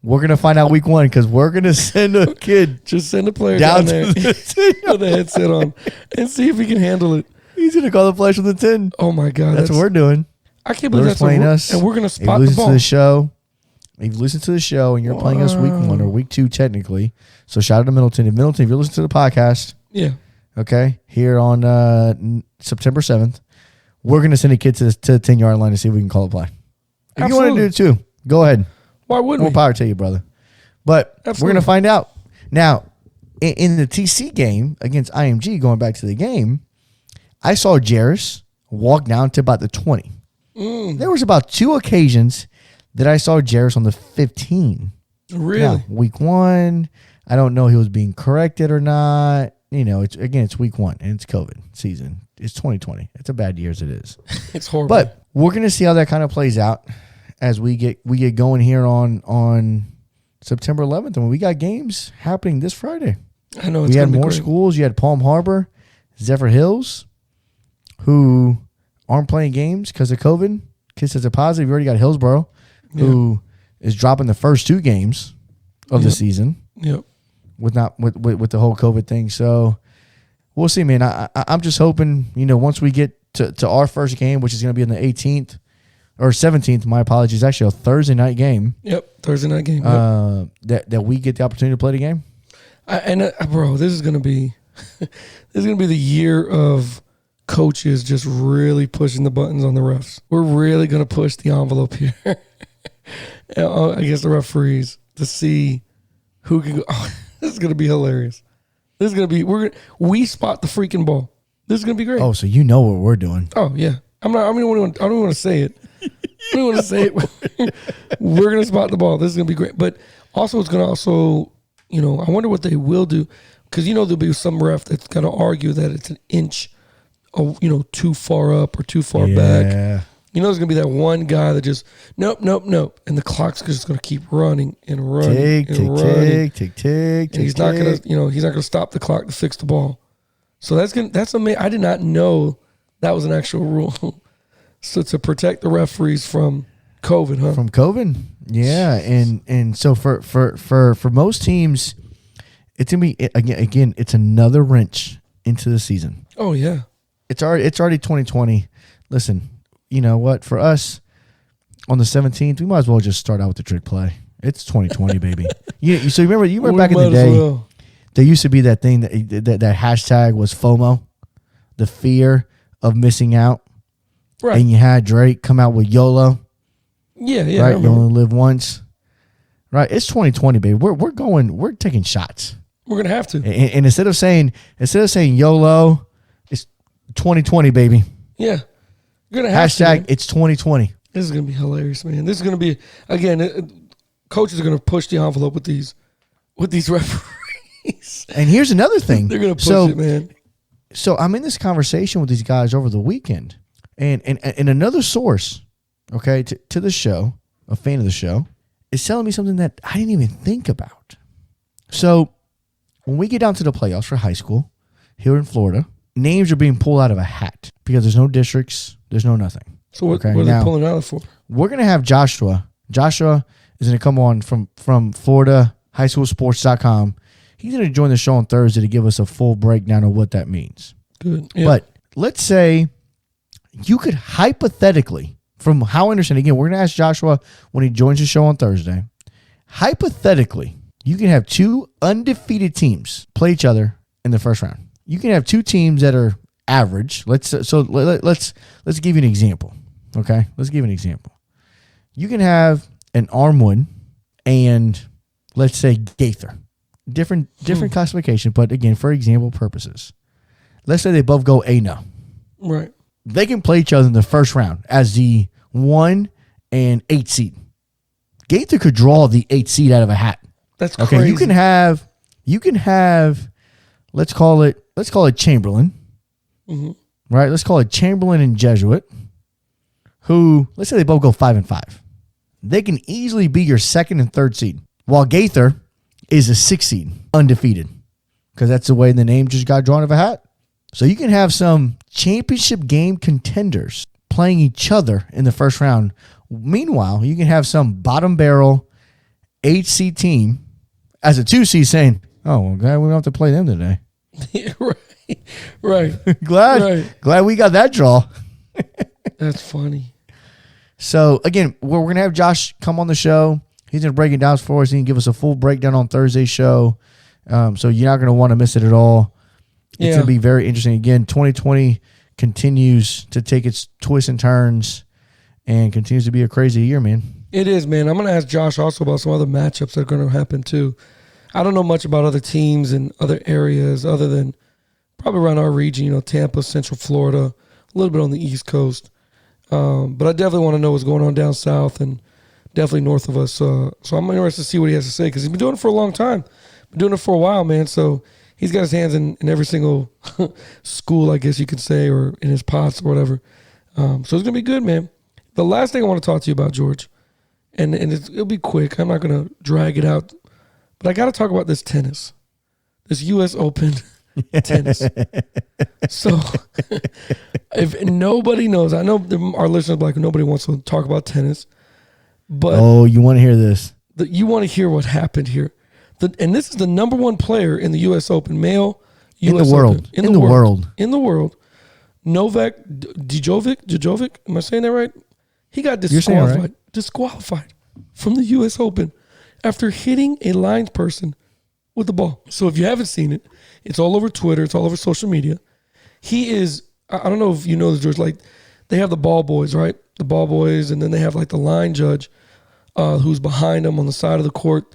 we're going to find out week 1 because we're going to send a kid Just send a player down down there to the 10. with a headset on and see if he can handle it. He's going to call the flash on the 10. Oh, my God. That's what we're doing. I can't believe We're that's what playing we're, us. and we're going to If you spot the listen ball. to the show, if you listen to the show and you're playing us week 1 or week 2 technically, so shout out to Middleton. If you're listening to the podcast, Yeah. okay, here on September 7th, we're going to send a kid to the 10-yard line to see if we can call a play. If you want to do it too, go ahead. Why wouldn't More we? power to you, brother. But we're Absolutely. going to find out. Now, in the TC game against IMG, going back to the game, I saw Jarris walk down to about the 20. There was about 2 occasions that I saw Jarris on the 15. Really? Now, week 1, I don't know if he was being corrected or not. You know, it's week 1 and it's COVID season. It's 2020. It's a bad year as it is. It's horrible. But we're going to see how that kind of plays out as we get going here on September 11th. And we got games happening this Friday. I know it's We had gonna be more great. schools. You had Palm Harbor, Zephyr Hills, who aren't playing games because of COVID. Kids tested positive. You already got Hillsboro, who is dropping the first 2 games of the season Yep. with the whole COVID thing. So we'll see, man. I'm just hoping, once we get to our first game, which is going to be on the 18th or 17th, my apologies, actually a Thursday night game, Yep. Thursday night game. Yep. that we get the opportunity to play the game. Bro, this is gonna be the year of coaches just really pushing the buttons on the refs. We're really gonna push the envelope here. I guess the referees to see who can go. Oh, this is gonna be hilarious. This is gonna be we spot the freaking ball. This is gonna be great. Oh, so you know what we're doing. Oh yeah. I don't even want to say it. I don't want to say it. We're gonna spot the ball. This is gonna be great. But also, it's gonna I wonder what they will do, because there'll be some ref that's gonna argue that it's an inch, too far up or too far back. There's gonna be that one guy that just nope, and the clock's just gonna keep running and running Tick, and tick, running. tick, tick, tick. And he's not gonna stop the clock to fix the ball. So that's amazing. I did not know that was an actual rule. So to protect the referees from COVID, huh? From COVID, yeah, and so for most teams, it's gonna be again. It's another wrench into the season. Oh yeah. It's already 2020. Listen, you know what? For us, on the 17th, we might as well just start out with the trick play. It's 2020, baby. So you remember back in the day, there used to be that thing that hashtag was FOMO, the fear of missing out. Right. And you had Drake come out with YOLO. Yeah. Right. You only live once. Right. It's 2020, baby. We're taking shots. We're gonna have to. And instead of saying YOLO, it's 2020, baby. Yeah. You're gonna have to. Hashtag Man. it's 2020. This is gonna be hilarious, man. This is gonna be coaches are gonna push the envelope with these referees. And here's another thing. They're gonna push it, man. So I'm in this conversation with these guys over the weekend, and another source, okay, to the show, a fan of the show, is telling me something that I didn't even think about. So when we get down to the playoffs for high school here in Florida, names are being pulled out of a hat because there's no districts, there's no nothing. So what Okay, are now, they pulling out for? We're gonna have Joshua. Joshua is gonna come on from Florida highschoolsports.com. He's going to join the show on Thursday to give us a full breakdown of what that means. Good. Yeah. But let's say you could hypothetically, from how I understand, again, we're going to ask Joshua when he joins the show on Thursday. Hypothetically, you can have 2 undefeated teams play each other in the first round. You can have 2 teams that are average. Let's give you an example. Okay, let's give you an example. You can have an Armwood and let's say Gaither. Different classification, but again, for example purposes. Let's say they both go A-no. Right. They can play each other in the first round as the 1 and 8 seed. Gaither could draw the 8 seed out of a hat. That's okay. crazy. You can have let's call it Chamberlain. Mm-hmm. Right? Let's call it Chamberlain and Jesuit, who let's say they both go 5-5. they can easily be your second and third seed, while Gaither is a 6th seed, undefeated, because that's the way the name just got drawn of a hat. So you can have some championship game contenders playing each other in the first round. Meanwhile, you can have some bottom barrel HC team as a 2 seed saying, "Oh, well, glad we don't have to play them today." Yeah, right. glad we got that draw. That's funny. So again, we're gonna have Josh come on the show. He's gonna break it down for us. He can give us a full breakdown on Thursday's show. So you're not gonna want to miss it at all. It's gonna be very interesting. Again, 2020 continues to take its twists and turns, and continues to be a crazy year, man. It is, man. I'm gonna ask Josh also about some other matchups that are gonna happen too. I don't know much about other teams in other areas other than probably around our region. Tampa, Central Florida, a little bit on the East Coast. But I definitely want to know what's going on down south and definitely north of us. So I'm interested to see what he has to say because he's been doing it for a long time. Been doing it for a while, man. So he's got his hands in every single school, I guess you could say, or in his pots or whatever. So it's going to be good, man. The last thing I want to talk to you about, George, and it'll be quick. I'm not going to drag it out. But I got to talk about this tennis, this U.S. Open tennis. So if nobody knows, I know our listeners are like, nobody wants to talk about tennis. But you want to hear this? You want to hear what happened here. And this is the number one player in the U.S. Open, male U.S. Open. In the world. Novak Djokovic, am I saying that right? He got disqualified from the U.S. Open after hitting a blind person with the ball. So if you haven't seen it, it's all over Twitter. It's all over social media. He is, I don't know if you know this, George, like they have the ball boys, right? The ball boys, and then they have like the line judge who's behind them on the side of the court.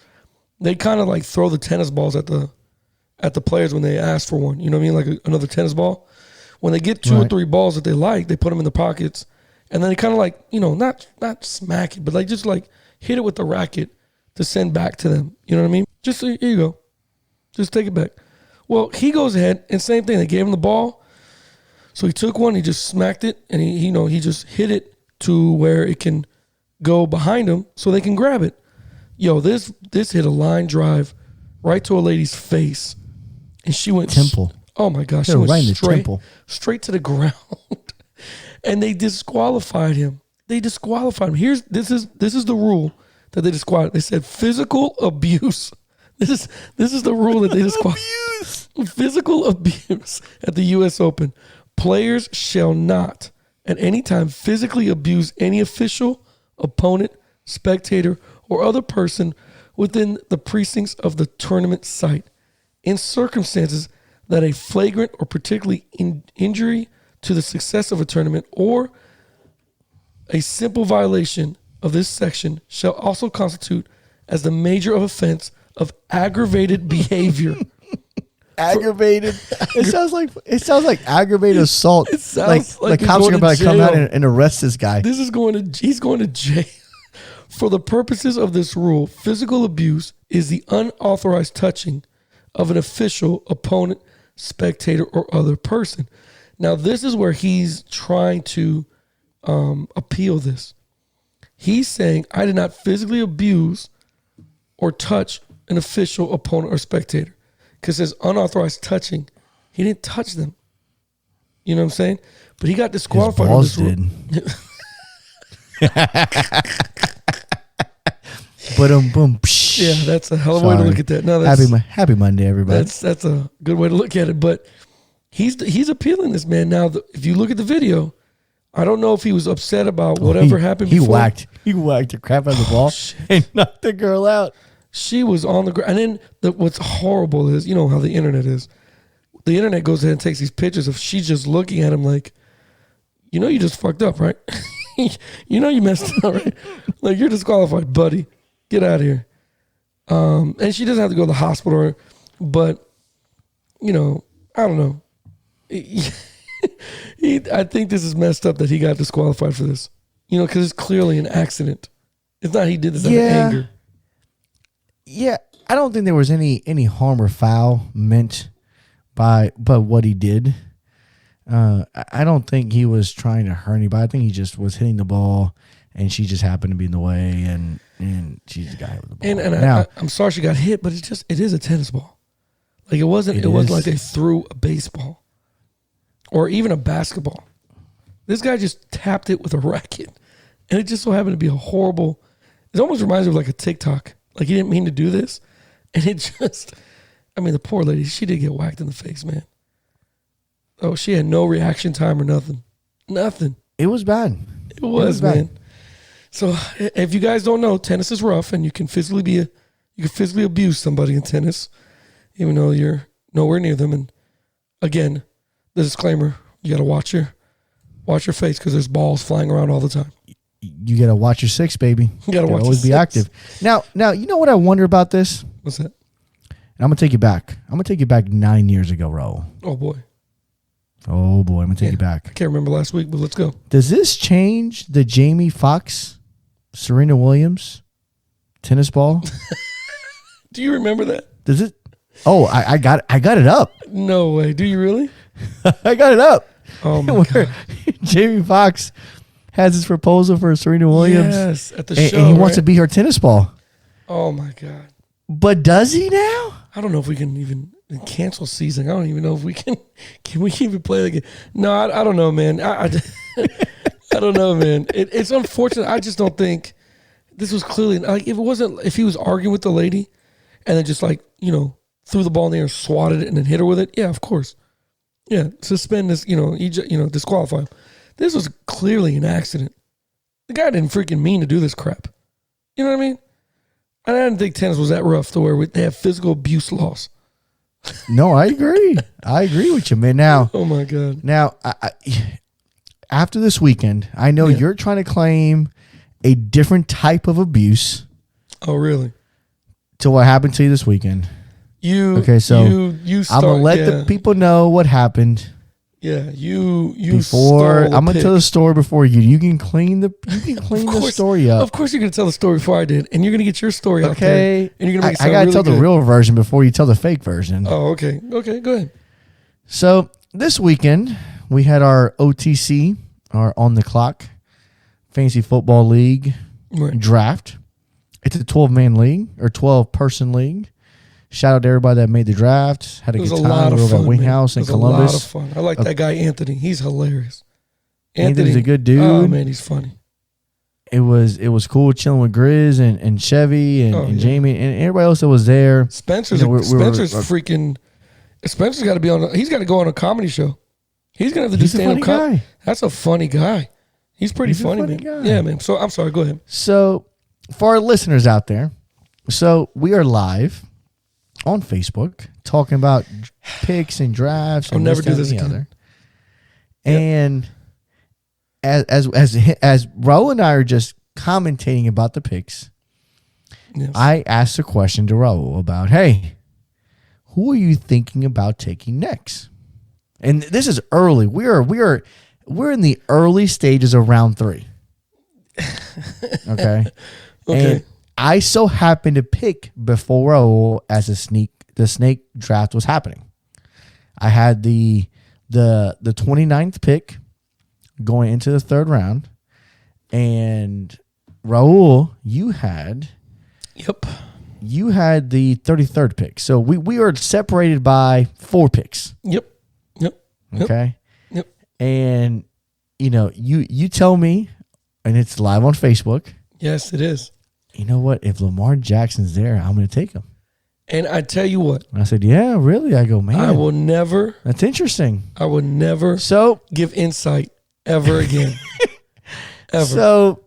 They kind of like throw the tennis balls at the players when they ask for one. You know what I mean? Like another tennis ball. When they get 2 or 3 balls that they like, they put them in the pockets. And then they kind of like, not smack it, but like just like hit it with the racket to send back to them. You know what I mean? Just here you go. Just take it back. Well, he goes ahead and same thing. They gave him the ball. So he took one, he just smacked it, and he just hit it to where it can go behind him so they can grab it. Yo, this hit a line drive right to a lady's face. And she went temple. Oh my gosh, she went right in the temple. Straight to the ground. And they disqualified him. This is the rule that they disqualified. They said physical abuse. This is the rule that they disqualified. Physical abuse at the U.S. Open. Players shall not at any time physically abuse any official, opponent, spectator, or other person within the precincts of the tournament site in circumstances that a flagrant or particularly injury to the success of a tournament or a simple violation of this section shall also constitute as the major of offense of aggravated behavior. Aggravated. It sounds like aggravated assault. It sounds like the cops are about to come out and arrest this guy. He's going to jail. For the purposes of this rule, physical abuse is the unauthorized touching of an official, opponent, spectator, or other person. Now, this is where he's trying to appeal this. He's saying, I did not physically abuse or touch an official, opponent, or spectator. Because his unauthorized touching, he didn't touch them. You know what I'm saying? But he got disqualified. His balls did. Boom. Yeah, that's a hell of a way to look at that. No, happy Monday, everybody. That's a good way to look at it. But he's appealing this, man. Now, if you look at the video, I don't know if he was upset about whatever happened before. He whacked the crap out of the ball and knocked the girl out. She was on the ground. And then what's horrible is, you know how the internet is. The internet goes ahead and takes these pictures of she's just looking at him like, you just fucked up, right? You messed up, right? Like, you're disqualified, buddy. Get out of here. And she doesn't have to go to the hospital, but, I don't know. I think this is messed up that he got disqualified for this. Because it's clearly an accident. It's not he did this out of anger. Yeah, I don't think there was any harm or foul meant by what he did. I don't think he was trying to hurt anybody. I think he just was hitting the ball and she just happened to be in the way, and she's the guy with the ball. And now, I'm sorry she got hit, but it is a tennis ball. Like it wasn't like they threw a baseball or even a basketball. This guy just tapped it with a racket, and it just so happened to be a horrible. It almost reminds me of like a TikTok. Like he didn't mean to do this, and it just. I mean, the poor lady, she did get whacked in the face, man. Oh, she had no reaction time or nothing. Nothing. it was bad. It was bad. man. So if you guys don't know, tennis is rough, and you can physically abuse somebody in tennis, even though you're nowhere near them. And again, the disclaimer: you got to watch your face because there's balls flying around all the time. You gotta watch your six, baby. You gotta watch always be your active. Now, you know what I wonder about this? What's that? And I'm gonna take you back. 9 years ago, Raul. Oh boy, I'm gonna take you back. I can't remember last week, but let's go. Does this change the Jamie Foxx, Serena Williams tennis ball? Do you remember that? Does it? Oh, I got it up. No way. Do you really? I got it up. Oh my god. Jamie Foxx has his proposal for Serena Williams. Yes, at the and, show. and he wants to right? be her tennis ball. Oh my god. But does he now? I don't know if we can even cancel season. I don't even know if we can. Can we even play the game? No, I don't know, man. I don't know, man. It's unfortunate. I just don't think this was clearly like if he was arguing with the lady, and then just like threw the ball in the air and swatted it and then hit her with it. Yeah, of course. Yeah, suspend this. Disqualify him. This was clearly an accident. The guy didn't freaking mean to do this crap. You know what I mean? I didn't think tennis was that rough to where they have physical abuse laws. No, I agree. I agree with you, man. Now, Oh my god. now, after this weekend, I know you're trying to claim a different type of abuse Oh really? to what happened to you this weekend. You So you I'm gonna let the people know what happened you before. stole I'm gonna pick. tell the story before you. You can clean the story up. Of course, you're gonna tell the story before I did, and you're gonna get your story out there. Okay, And you're gonna make it I sound gotta really tell good. the real version before you tell the fake version. Oh, okay. Okay, go ahead. So this weekend we had our OTC, our on the clock fantasy football league Right. draft. It's a 12-man league or 12-person league. Shout out to everybody that made the draft. Had a It was good a time. lot We of were over fun. at Wing man. House in It was Columbus. a lot of fun. I like that guy Anthony. He's hilarious. Anthony's a good dude. Oh man, he's funny. It was cool chilling with Grizz and Chevy and yeah. Jamie and everybody else that was there. Spencer's Spencer's Spencer's got to be on. He's got to go on a comedy show. He's gonna have to do He's a stand up. funny guy. That's a funny guy. He's pretty He's a funny, funny man. guy. Yeah, man. So I'm sorry. Go ahead. So for our listeners out there, so we are live on Facebook talking about picks and drafts. I'll and never do that, this and the again. other. And as Raul and I are just commentating about the picks, Yes. I asked a question to Raul about, hey, who are you thinking about taking next? And this is early. We're in the early stages of round 3. Okay. Okay. And I so happened to pick before Raul as the snake draft was happening. I had the 29th pick going into the 3rd round. And Raul, you had Yep. the 33rd pick. So we are separated by 4 picks. Yep. Okay. Yep. And you tell me, and it's live on Facebook. Yes, it is. You know what? If Lamar Jackson's there, I'm going to take him. And I tell you what, And I said, yeah, really? I go, man, I will never that's interesting. So give insight ever again. Ever. So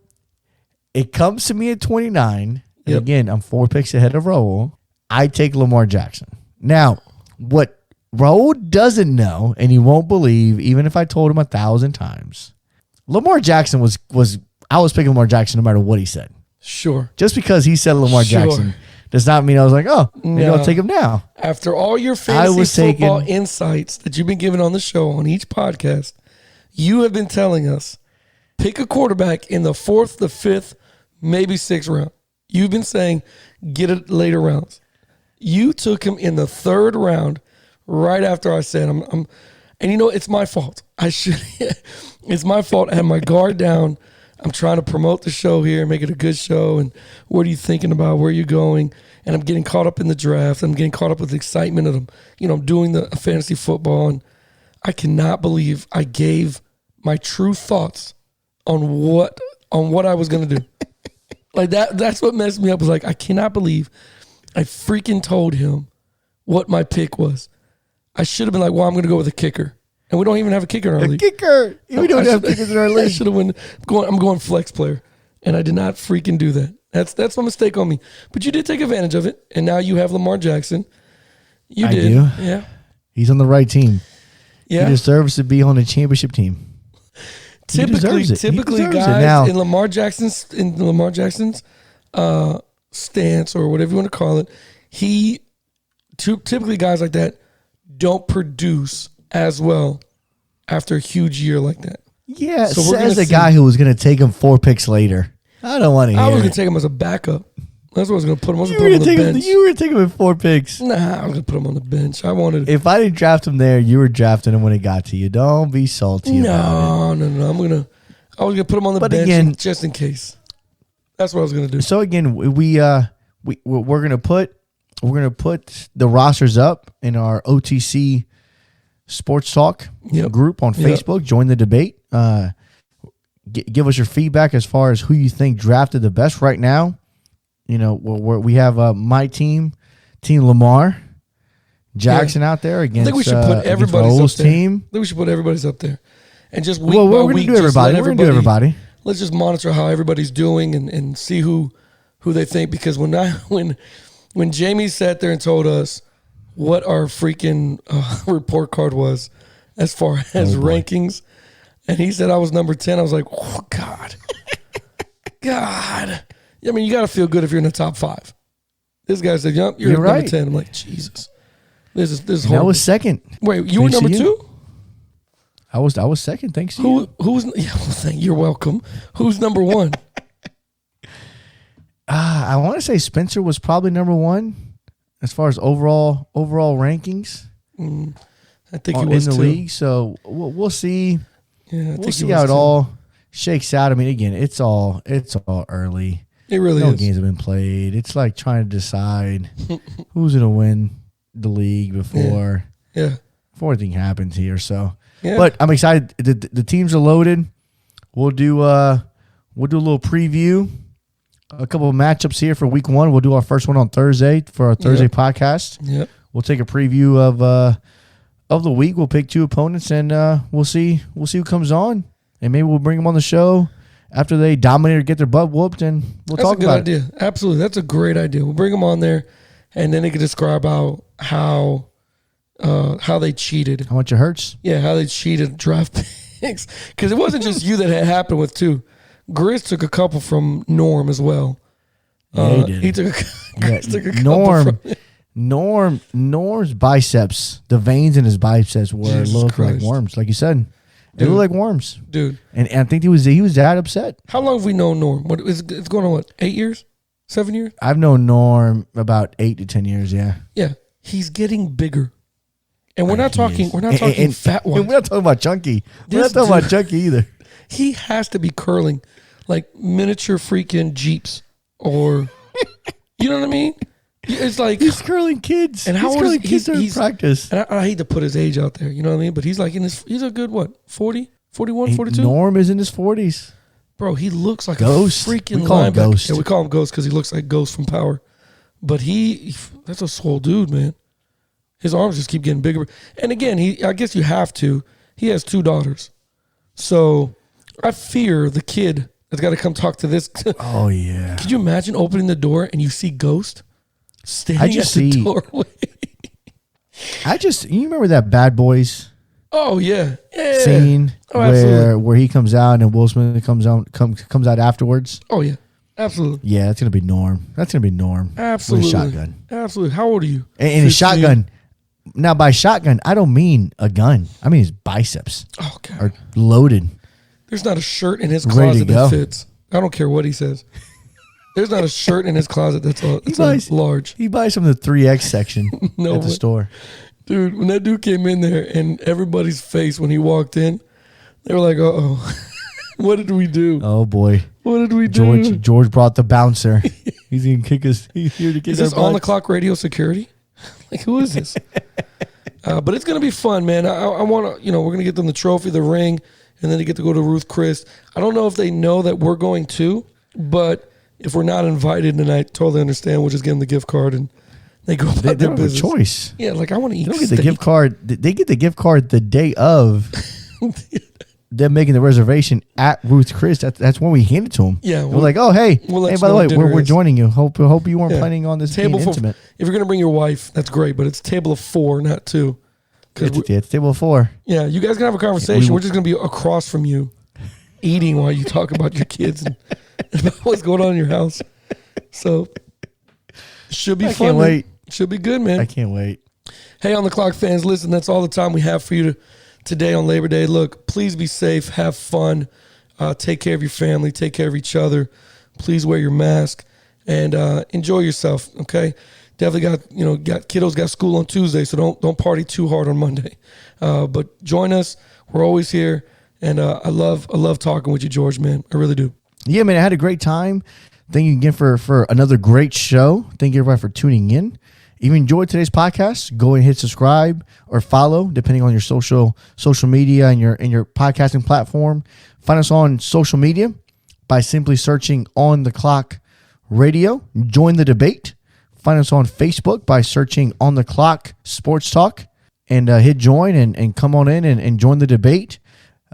it comes to me at 29. And Yep. again, I'm 4 picks ahead of Raul. I take Lamar Jackson. Now, what Raul doesn't know, and he won't believe, even if I told him 1,000 times, Lamar Jackson I was picking Lamar Jackson no matter what he said. Sure. Just because he said Lamar Sure. Jackson does not mean I was like, oh, maybe No. I'll take him now. After all your fantasy football insights that you've been giving on the show on each podcast, you have been telling us pick a quarterback in the 4th, the 5th, maybe 6th round. You've been saying get it later rounds. You took him in the 3rd round right after I said and it's my fault. It's my fault. I had my guard down. I'm trying to promote the show here, make it a good show. And what are you thinking about? Where are you going? And I'm getting caught up in the draft. I'm getting caught up with the excitement of, I'm doing the fantasy football. And I cannot believe I gave my true thoughts on what I was going to do. Like that's what messed me up. Was like, I cannot believe I freaking told him what my pick was. I should have been like, well, I'm going to go with a kicker. And we don't even have a kicker in our league. Kicker. We don't have kickers in our league. I should have went. I'm going flex player, and I did not freaking do that. That's my mistake on me. But you did take advantage of it, and now you have Lamar Jackson. I do. Yeah. He's on the right team. Yeah. He deserves to be on the championship team. Typically, guys in Lamar Jackson's stance or whatever you want to call it, typically guys like that don't produce as well after a huge year like that. Yeah, so says the guy who was going to take him 4 picks later. I don't want to hear I was going to take him as a backup. That's what I was going to put him. I was going to put him on the bench. You were going to take him with 4 picks. Nah, I was going to put him on the bench. If I didn't draft him there, you were drafting him when it got to you. Don't be salty about it. No. I was going to put him on the bench again, just in case. That's what I was going to do. So again, we're going to put the rosters up in our OTC Sports Talk group on Facebook. Yep. Join the debate. Give us your feedback as far as who you think drafted the best right now. We have my team Lamar Jackson out there against. I think we should put everybody's team. I think we should put everybody's up there, and just week by week, do everybody. We're going to do everybody. Let's just monitor how everybody's doing and see who they think. Because when Jamie sat there and told us what our freaking report card was as far as rankings, and he said I was number 10, I was like, oh, God. God. I mean, you got to feel good if you're in the top 5. This guy said, yep, you're number 10. I'm like, Jesus. This is horrible. I was second. Wait, you were number 2? I was second, thanks to you. You're welcome. Who's number 1? I want to say Spencer was probably number 1 as far as overall rankings. I think he was in the too. league. So we'll see. Yeah, we'll see how it all shakes out. I mean, again, it's all early. It really no is. games have been played. It's like trying to decide who's going to win the league before anything happens here. So, but I'm excited. The teams are loaded. We'll do a little preview. A couple of matchups here for week 1. We'll do our first one on Thursday for our Thursday podcast. Yep. We'll take a preview of the week. We'll pick 2 opponents and we'll see who comes on, and maybe we'll bring them on the show after they dominate or get their butt whooped, and we'll talk about it. That's a good idea. Absolutely, that's a great idea. We'll bring them on there, and then they can describe how they cheated. How much it hurts? Yeah, how they cheated draft picks. Because it wasn't just you that had happened with 2. Grizz took a couple from Norm as well. Yeah, he did. Grizz took a couple from Norm's biceps, the veins in his biceps looked like worms, like you said. They look like worms, dude. And I think he was that upset. How long have we known Norm? It's going on 8 years, 7 years? I've known Norm about 8 to 10 years. Yeah. Yeah, he's getting bigger, and we're not talking fat ones. And we're not talking about chunky. We're not talking about chunky either. He has to be curling like miniature freaking Jeeps, or you know what I mean? It's like he's curling kids. And how old is he's in practice? And I hate to put his age out there, you know what I mean? But he's like he's a good 40, 41, 42? Norm is in his 40s. Bro, he looks like Ghost. A freaking we call him linebacker. Ghost. Yeah, we call him Ghost because he looks like Ghost from Power. But that's a swole dude, man. His arms just keep getting bigger. And again, I guess you have to. He has 2 daughters. So I fear the kid that's got to come talk to this. Oh, yeah. Could you imagine opening the door and you see Ghost standing at the doorway? You remember that Bad Boys? Oh, yeah. Scene where he comes out and Will Smith comes out afterwards? Oh, yeah. Absolutely. Yeah, that's going to be Norm. Absolutely. With a shotgun. Absolutely. How old are you? And his shotgun. Now, by shotgun, I don't mean a gun. I mean his biceps are loaded. There's not a shirt in his closet that fits. I don't care what he says. There's not a shirt in his closet that's large. He buys from the 3X section at the store. Dude, when that dude came in there and everybody's face when he walked in, they were like, uh-oh. What did we do? Oh boy, What did we do? George brought the bouncer. He's gonna kick us. He's here to kick Is our this on the butts. clock radio security? Like, who is this? But it's gonna be fun, man. I want to, we're gonna get them the trophy, the ring, and then they get to go to Ruth Chris. I don't know if they know that we're going too, but if we're not invited, then I totally understand. We'll just give them the gift card and they go about They their don't have a business. choice. Yeah, like I want to eat They don't get steak. the gift card. They get the gift card the day of them making the reservation at Ruth Chris. That's when we hand it to them. Yeah, we're like, oh hey, we'll let hey, you by the know way, what dinner we're is. joining you. Hope you weren't Yeah. planning on this Table being for intimate. if you're gonna bring your wife, that's great, but it's a table of 4, not 2. It's table 4. Yeah, you guys can have a conversation. We- We're just gonna be across from you, eating while you talk about your kids and about what's going on in your house. So should be I fun. can't man. wait. Should be good, man. I can't wait. Hey, on the clock fans, listen, that's all the time we have for you today on Labor Day. Look, please be safe, have fun, take care of your family, take care of each other. Please wear your mask and enjoy yourself. Okay, definitely got kiddos got school on Tuesday, so don't party too hard on Monday. But join us. We're always here, and I love talking with you, George. Man, I really do. Yeah, man, I had a great time. Thank you again for another great show. Thank you everybody for tuning in. If you enjoyed today's podcast, go and hit subscribe or follow, depending on your social media and your podcasting platform. Find us on social media by simply searching On the Clock Radio. Join the debate. Find us on Facebook by searching On the Clock Sports Talk and hit join and come on in and join the debate.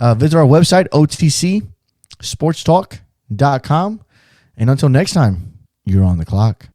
Visit our website, otcsportstalk.com. And until next time, you're on the clock.